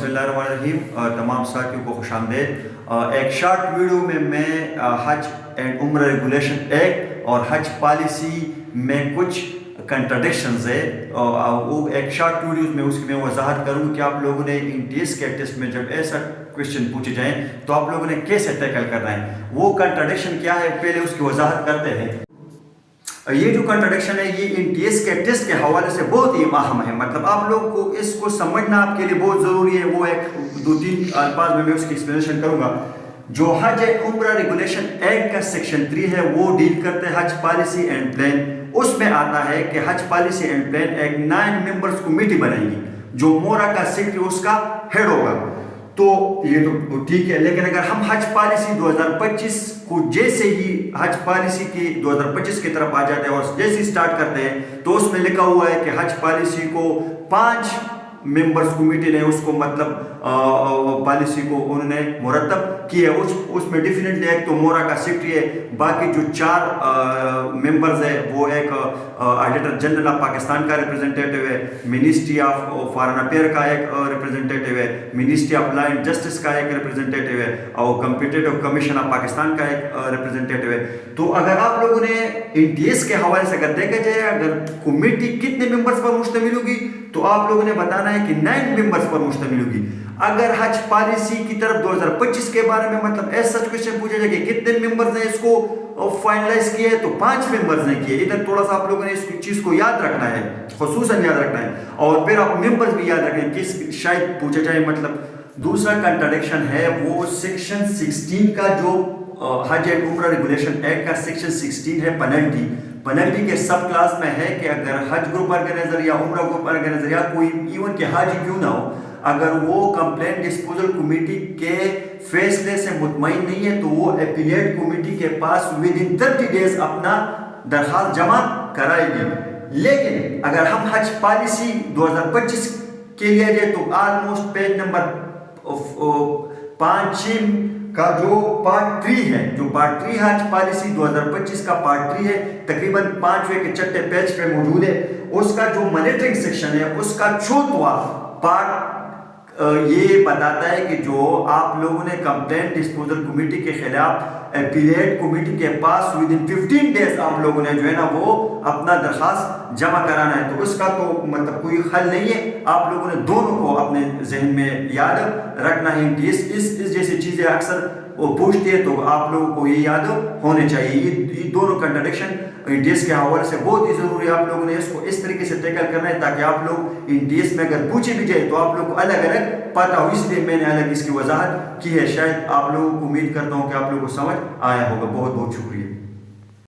बिस्मिल्लाहिर्रहमानिर्रहीम। तमाम साथियों को खुश आमदेद। एक शॉर्ट वीडियो में मैं हज एंड उम्र रेगुलेशन एक्ट और हज पॉलिसी में कुछ कंट्राडिक्शंस है, वो एक शॉर्ट वीडियोस में उसकी मैं वजाहत करूँ कि आप लोगों ने इन टेस्ट के टेस्ट में जब ऐसा क्वेश्चन पूछे जाएँ तो आप लोगों ने कैसे टैकल करना है, वो कंट्राडिक्शन क्या है, पहले उसकी वजाहत करते हैं। ये जो कंट्राडिक्शन है ये इन टीएस के टेस्ट के हवाले से बहुत ही अहम है, मतलब आप लोग को इसको समझना आपके लिए बहुत ज़रूरी है। वो एक दो तीन अल्फाज में मैं उसकी एक्सप्लेनेशन करूँगा। जो हज उम्र रेगुलेशन एक्ट का सेक्शन 3 है वो डील करते हैं हज पॉलिसी एंड प्लान। उसमें आता है कि हज पॉलिसी एंड प्लान एक 9 मेंबर्स कमेटी बनाएगी, जो मोरा का सेक्रेटरी उसका हेड होगा। तो ये तो ठीक है, लेकिन अगर हम हज पॉलिसी 2025 को जैसे ही हज पॉलिसी की 2025 की तरफ आ जाते हैं और जैसे ही स्टार्ट करते हैं तो उसमें लिखा हुआ है कि हज पॉलिसी को 5 मेंबर्स कमेटी ने उसको मतलब पॉलिसी को उन्होंने मुरतब किया। उसमें डेफिनेटली एक तो मोरा का सेक्रेटरी है, बाकी जो 4 मेंबर्स है वो एक ऑडिटर जनरल ऑफ पाकिस्तान का रिप्रेजेंटेटिव है, मिनिस्ट्री ऑफ फॉरेन अफेयर का एक रिप्रेजेंटेटिव है, ministry of law and justice का एक रिप्रेजेंटेटिव है और कॉम्पिटिटिव कमीशन ऑफ पाकिस्तान का एक रिप्रेजेंटेटिव है। तो अगर आप लोगों ने इंटीएस के हवाले से अगर देखा जाए, अगर कमेटी कितने मेंबर्स पर मुश्तमिल होगी तो आप लोगों ने बताना है कि 9 मेंबर्स पर मुश्तमिल होगी। अगर हज पॉलिसी की तरफ 2025 के बारे में मतलब ऐसा क्वेश्चन पूछा जाए कि कितने मेंबर्स ने इसको फाइनलाइज किया है तो 5 मेंबर्स ने किए। इधर थोड़ा सा आप लोगों ने इस चीज को याद रखना है, खुसूसन याद रखना है, और फिर आप मेंबर्स भी याद रखें कि शायद पूछा जाए। मतलब दूसरा कंट्राडिक्शन है वो सेक्शन 16 का, जो हज एंड उम्र रेगुलेशन एक्ट का सेक्शन 16 है पेनल्टी के सब क्लास में है कि अगर हज ग्रुप ऑर्गेनाइजर या उम्र ग्रुप ऑर्गेनाइजर या कोई इवन के हाजी क्यों ना हो, अगर वो कंप्लेंट डिस्पोजल कमेटी के फैसले से मुतमईन नहीं है तो वो एपीलेट कमेटी के पास विद इन 30 डेज अपना दरखास्त जमा कराएगी। लेकिन अगर हम हज पॉलिसी 2025 के लिए जाए तो ऑलमोस्ट पेज नंबर 5 का जो पार्ट 3 है, जो पार्ट 3 हज पॉलिसी 2025 का पार्ट 3 है, तकरीबन 5वें के छठे पेज पे मौजूद है। उसका जो मॉनिटरिंग सेक्शन है उसका 4वां पार्ट ये बताता है कि जो आप लोगों ने कंप्लेंट डिस्पोजल कमेटी के खिलाफ एपीलेट कमेटी के पास विद इन 15 डेज आप लोगों ने जो है ना वो अपना दरखास्त जमा कराना है। तो उसका तो मतलब कोई हल नहीं है, आप लोगों ने दोनों को अपने जहन में याद रखना है। इस जैसी चीज़ें अक्सर वो पूछती है तो आप लोगों को ये याद होने चाहिए। ये दोनों कंट्राडिक्शन इंटीएस के हवाले से बहुत ही ज़रूरी है, आप लोगों ने इसको इस तरीके से टैकल करना है ताकि आप लोग इंटीएस में अगर पूछे भी जाए तो आप लोग को अलग अलग पता हो। इसलिए मैंने अलग इसकी वजाहत की है। शायद आप लोगों को उम्मीद करता हूँ कि आप लोगों को समझ आया होगा। बहुत बहुत शुक्रिया।